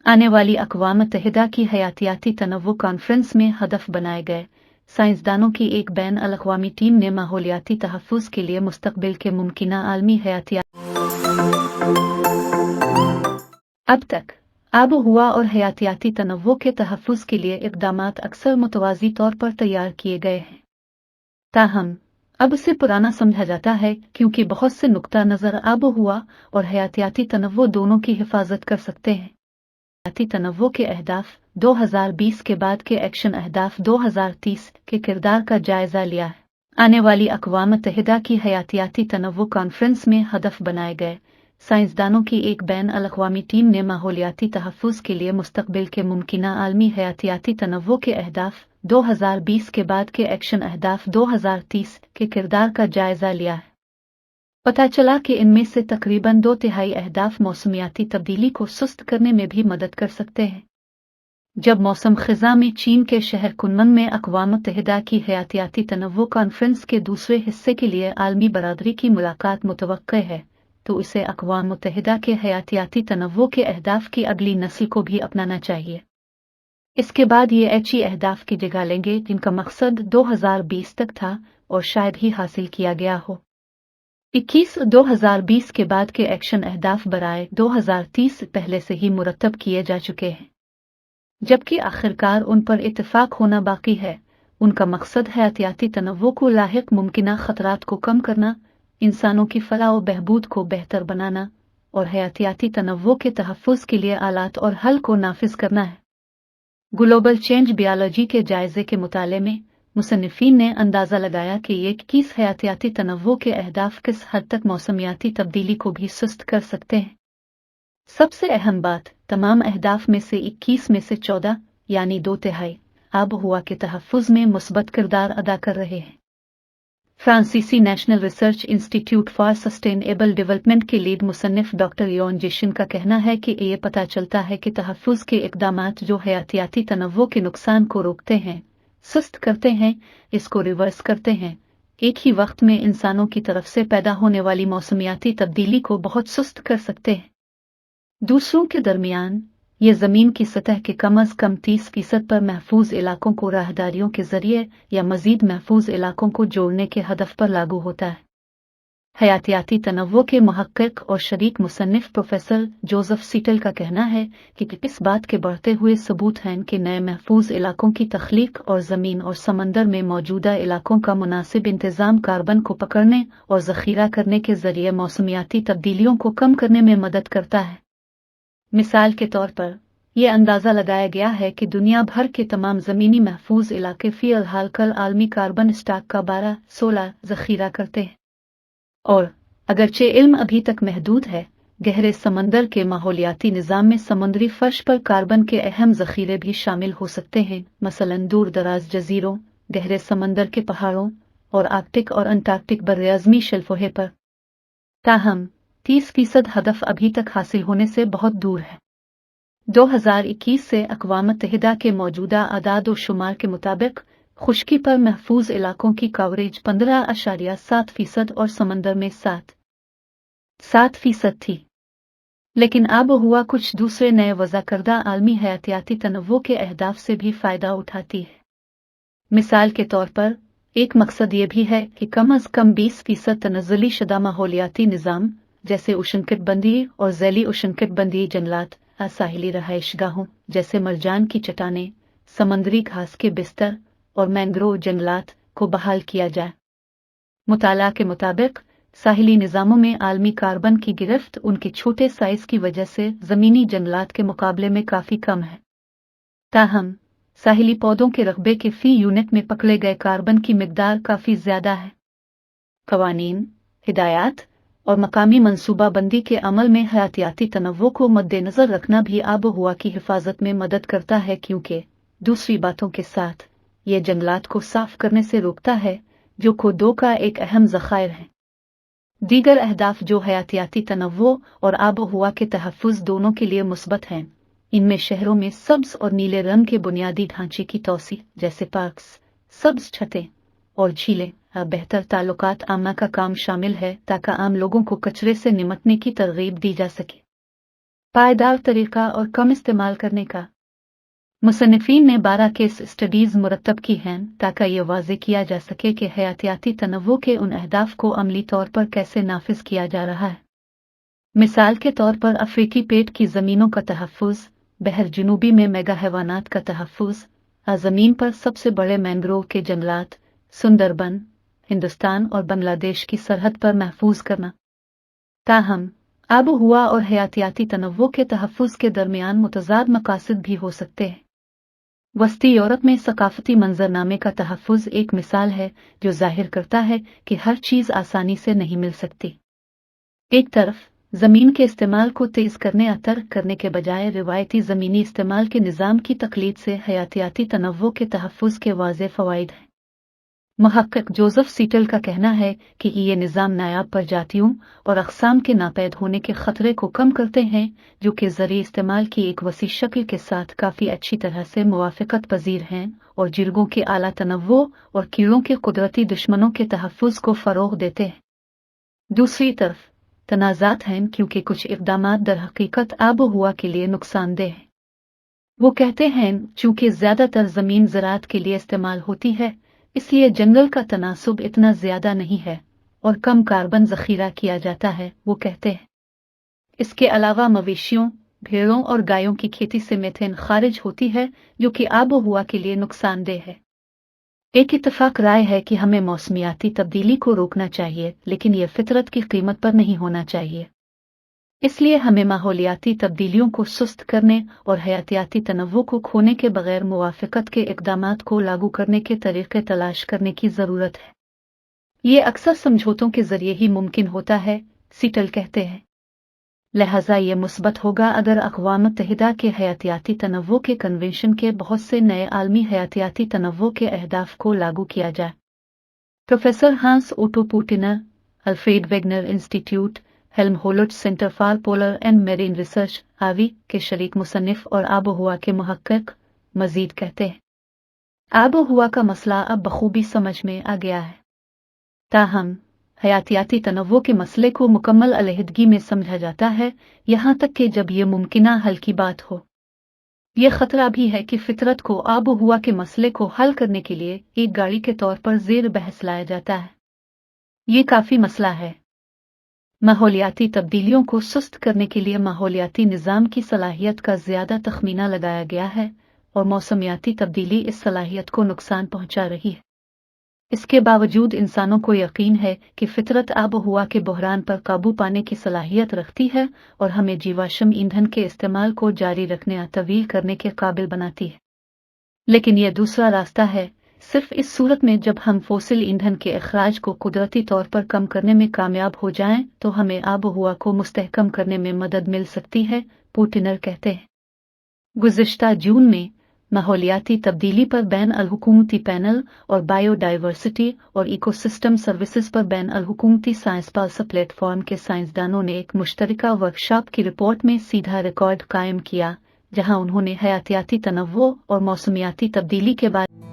आने वाली अक़वाम मुत्तहिदा की हयातियाती तनव्वुर कॉन्फ्रेंस में हदफ बनाए गए साइंसदानों की एक बैन अल-अक़वामी टीम ने माहौलियाती तहफ़्फ़ुज़ के लिए मुस्तक़बिल के मुमकिना आलमी हयातियात अब तक आबो-हवा और हयातियाती तनव्वुर के तहफ़्फ़ुज़ के लिए इक़दामात अक्सर मुतवाज़ी तौर पर तैयार किए गए हैं। ताहम अब इसे पुराना समझा जाता है क्योंकि बहुत से नुक्ता नज़र आबो-हवा और हयातियाती तनव्वुर दोनों की हिफाजत कर सकते हैं। हयाती तनव्वुर के अहदाफ 2020 के बाद के एक्शन अहदाफ 2030 के किरदार का जायजा लिया है। आने वाली अक़वाम मुत्तहिदा की हयातियाती तनव्वुर कॉन्फ्रेंस में हदफ बनाए गए साइंसदानों की एक बैन अल-अक़वामी टीम ने माहौलियाती तहफ़्फ़ुज़ के लिए मुस्तक़बिल के मुमकिना आलमी हयातियाती तनव्वुर के अहदाफ 2020 के बाद के एक्शन अहदाफ 2030 के किरदार का जायजा लिया है। पता चला कि इनमें से तकरीबन 2/3 अहदाफ मौसमियाती तब्दीली को सुस्त करने में भी मदद कर सकते हैं। जब मौसम ख़िज़ा में चीन के शहर कुनमन में अक़वाम मुत्तहिदा की हयातियाती तनव्वुर कॉन्फ्रेंस के दूसरे हिस्से के लिए आलमी बरादरी की मुलाकात मुतवक्के है, तो इसे अक़वाम मुत्तहिदा के हयातियाती तनव्वुर के अहदाफ की अगली नस्ल को भी अपनाना चाहिए। इसके बाद ये ऐसी अहदाफ की जगह लेंगे जिनका मकसद 2020 तक था और शायद ही हासिल किया गया हो। 2020 के बाद के एक्शन अहदाफ बराए 2030 पहले से ही मुरतब किए जा चुके हैं, जबकि आखिरकार उन पर इत्तेफाक होना बाकी है। उनका मकसद हयातियाती तनव्वुर को लाहिक मुमकिना ख़तरात को कम करना, इंसानों की फलाह व बहबूद को बेहतर बनाना और हयातियाती तनव्वुर के तहफ़्फ़ुज़ के लिए आलात और हल को नाफिज करना है। ग्लोबल चेंज बायोलॉजी के जायजे के मुताले में मुसन्निफ़ीन ने अंदाज़ा लगाया कि ये 21 हयातियाती तनव्वुर के अहदाफ किस हद तक मौसमियाती तब्दीली को भी सुस्त कर सकते हैं। सबसे अहम बात, तमाम अहदाफ में से 21 में से 14 यानी 2/3 आबो-हवा के तहफ़्फ़ुज़ में मुस्बत किरदार अदा कर रहे हैं। फ्रांसीसी national research institute for sustainable development के लीड मुसन्निफ़ डॉक्टर योन जिशिन का कहना है कि ये पता चलता है कि तहफ़्फ़ुज़ के इक़दामात जो हयातियाती तनव्वुर के नुकसान को रोकते हैं, सुस्त करते हैं, इसको रिवर्स करते हैं, एक ही वक्त में इंसानों की तरफ से पैदा होने वाली मौसमियाती तब्दीली को बहुत सुस्त कर सकते हैं। दूसरों के दरमियान ये ज़मीन की सतह के कम अज़ कम 30% पर महफूज इलाकों को राहदारियों के ज़रिए या मज़ीद महफूज इलाकों को जोड़ने के हदफ पर लागू होता है। हयातियाती तनव्वुर के मुहक्किक और शरीक मुसन्निफ़ प्रोफेसर जोसेफ सीटल का कहना है कि इस बात के बढ़ते हुए सबूत हैं कि नए महफूज इलाकों की तख्लीक और ज़मीन और समंदर में मौजूदा इलाकों का मुनासिब इंतज़ाम कार्बन को पकड़ने और ज़ख़ीरा करने के ज़रिए मौसमियाती तब्दीलियों को कम करने में मदद करता है। मिसाल के तौर पर यह अंदाज़ा लगाया गया है कि दुनिया भर के तमाम ज़मीनी महफूज इलाके फ़िलहाल कल आलमी कार्बन स्टॉक का 12-16 ज़ख़ीरा करते हैं। और अगरचे इल्म अभी तक महदूद है, गहरे समंदर के माहौलियाती निज़ाम में समुद्री फर्श पर कार्बन के अहम ज़ख़ीरे भी शामिल हो सकते हैं, मसलन दूर दराज जज़ीरों, गहरे समंदर के पहाड़ों और आर्कटिक और अंटार्कटिक बर्रआज़मी शेल्फों पर। ताहम 30% हदफ अभी तक हासिल होने से बहुत दूर है। 2021 से अक़वाम मुत्तहिदा के मौजूदा आदाद व शुमार के मुताबिक खुश्की पर महफूज इलाकों की कवरेज 15.7% और समंदर में 7% थी। लेकिन आबो-हवा कुछ दूसरे नए वज़ा करदा आलमी हयातियाती तनव्वुर के अहदाफ से भी फ़ायदा उठाती है। मिसाल के तौर पर एक मकसद ये भी है कि कम अज़ कम 20% तनज़्ज़ुली शुदा माहौलियाती निज़ाम जैसे उष्णकटिबंधीय और ज़ैली उष्णकटिबंधीय जंगलात, साहिली रहायशगाहों जैसे मरजान की चट्टानें, समंदरी घास के बिस्तर और मैंग्रोव जंगलात को बहाल किया जाए। मुताला के मुताबिक साहिली निज़ामों में आलमी कार्बन की गिरफ्त उनके छोटे साइज़ की वजह से ज़मीनी जंगलात के मुकाबले में काफ़ी कम है। ताहम साहिली पौधों के रकबे के फ़ी यूनिट में पकड़े गए कार्बन की मिकदार काफ़ी ज़्यादा है। क़वानीन, हिदायत और मकामी मनसूबाबंदी के अमल में हयातियाती तनव्वुर को मद्देनज़र रखना भी आबो-हवा की हिफाजत में मदद करता है, क्योंकि दूसरी बातों के साथ ये जंगलात को साफ करने से रोकता है, जो कोदो का एक अहम ज़ख़ायर है। दीगर अहदाफ जो हयातियाती तनव्वुर और आबो-हवा के तहफ़्फ़ुज़ दोनों के लिए मुस्बत हैं, इनमें शहरों में सब्ज़ और नीले रंग के बुनियादी ढांचे की तौसीह जैसे पार्क्स, सब्ज़ छतें और झीलें, बेहतर ताल्लुकात आमा का काम शामिल है, ताकि आम लोगों को कचरे से निमटने की तरगीब दी जा सके। पायदार तरीका और कम इस्तेमाल करने का। मुसन्निफीन ने 12 केस स्टडीज मुरतब की हैं ताकि ये वाज़ेह किया जा सके कि हयातियाती तनव्वु के उन अहदाफ को अमली तौर पर कैसे नाफिज किया जा रहा है। मिसाल के तौर पर अफ्रीकी पेट की ज़मीनों का तहफ़्फ़ुज़, बहर जुनूबी में मेगा हैवानात का तहफ़्फ़ुज़, ज़मीन पर सबसे बड़े मैंग्रोव के जंगलात, सुंदरबन, हिंदुस्तान और बांग्लादेश की सरहद पर महफूज करना। ताहम आबो हुआ और हयातियाती तनव्वु के तहफ़्फ़ुज़ के दरमियान मुतज़ाद मकासद भी हो सकते हैं। वस्ती यूरोप में सकाफती मंजरनामे का तहफ़्फ़ुज़ एक मिसाल है जो ज़ाहिर करता है कि हर चीज़ आसानी से नहीं मिल सकती। एक तरफ ज़मीन के इस्तेमाल को तेज़ करने या तर्क करने के बजाय रिवायती ज़मीनी इस्तेमाल के निज़ाम की तक़लीद से हयातियाती तनव्वु के तहफ़्फ़ुज़ के वाज़ेह फ़वाइद हैं। मुहक्किक जोसेफ सीटल का कहना है कि ये निज़ाम नायाब प्रजातियों और अक़साम के नापैद होने के ख़तरे को कम करते हैं जो कि ज़रिए इस्तेमाल की एक वसी शक्ल के साथ काफ़ी अच्छी तरह से मुवाफ़क़त पज़ीर हैं और जिरगों के आला तनव्वु और कीड़ों के कुदरती दुश्मनों के तहफ़्फ़ुज़ को फ़रोग़ देते हैं। दूसरी तरफ तनाज़ात हैं क्योंकि कुछ इक़दामात दर हकीकत आबो हुआ के लिए नुकसानदेह हैं। वो कहते हैं चूँकि ज़्यादातर ज़मीन ज़राअत के लिए इस्तेमाल होती है इसलिए जंगल का तनासुब इतना ज़्यादा नहीं है और कम कार्बन ज़ख़ीरा किया जाता है। वो कहते हैं इसके अलावा मवेशियों, भेड़ों और गायों की खेती से मीथेन खारिज होती है जो कि आबो हुआ के लिए नुकसानदेह है। एक इत्तफ़ाक़ राय है कि हमें मौसमियाती तब्दीली को रोकना चाहिए लेकिन यह फितरत की कीमत पर नहीं होना चाहिए। इसलिए हमें माहौलियाती तब्दीलियों को सुस्त करने और हयातियाती तनव्वु को खोने के बगैर मुवाफ़क़त के इक़दामात को लागू करने के तरीक़े तलाश करने की ज़रूरत है। ये अक्सर समझौतों के ज़रिए ही मुमकिन होता है, सीटल कहते हैं। लिहाजा ये मुस्बत होगा अगर अक़वाम मुत्तहिदा के हयातियाती तनव्वु के कन्वेंशन के बहुत से नए आलमी हयातियाती तनव्वु के अहदाफ को लागू किया जाए। Professor Hans Otto Pörtner, Alfred Wegener Institute, Helmholtz Centre for Polar and Marine Research आवी के शरीक मुसन्निफ और आबो हुआ के मुहक्किक मज़ीद कहते हैं आबो हुआ का मसला अब बखूबी समझ में आ गया है। ताहम हयातियाती तनव्वु के मसले को मुकम्मल अलहदगी में समझा जाता है यहाँ तक कि जब ये मुमकिना हल की बात हो। यह ख़तरा भी है कि फितरत को आबो हुआ के मसले को हल करने के लिए एक गाड़ी के तौर पर ज़ेर बहस लाया जाता है। ये काफ़ी मसला है। माहौलियाती तब्दीलियों को सुस्त करने के लिए माहौलियाती निज़ाम की सलाहियत का ज़्यादा तखमीना लगाया गया है और मौसमियाती तब्दीली इस सलाहियत को नुकसान पहुंचा रही है। इसके बावजूद इंसानों को यकीन है कि फितरत आबो हुआ के बहरान पर काबू पाने की सलाहियत रखती है और हमें जीवाश्म ईंधन के इस्तेमाल को जारी रखने या तवील करने के काबिल बनाती है। लेकिन यह दूसरा रास्ता है, सिर्फ इस सूरत में जब हम फोसिल ईंधन के अखराज को कुदरती तौर पर कम करने में कामयाब हो जाएं तो हमें आबो हुआ को मुस्तहकम करने में मदद मिल सकती है, पूटिनर कहते हैं। गुज़िश्ता जून में माहौलियाती तब्दीली पर बैन अल हुकूमती पैनल और बायोडाइवर्सिटी और इकोसिस्टम सर्विसेज पर बैन अल हुकूमती साइंस पालसा प्लेटफॉर्म के साइंसदानों ने एक मुश्तरका वर्कशॉप की रिपोर्ट में सीधा रिकॉर्ड कायम किया जहां उन्होंने हयातियाती तनव्वु और मौसमियाती तब्दीली के बारे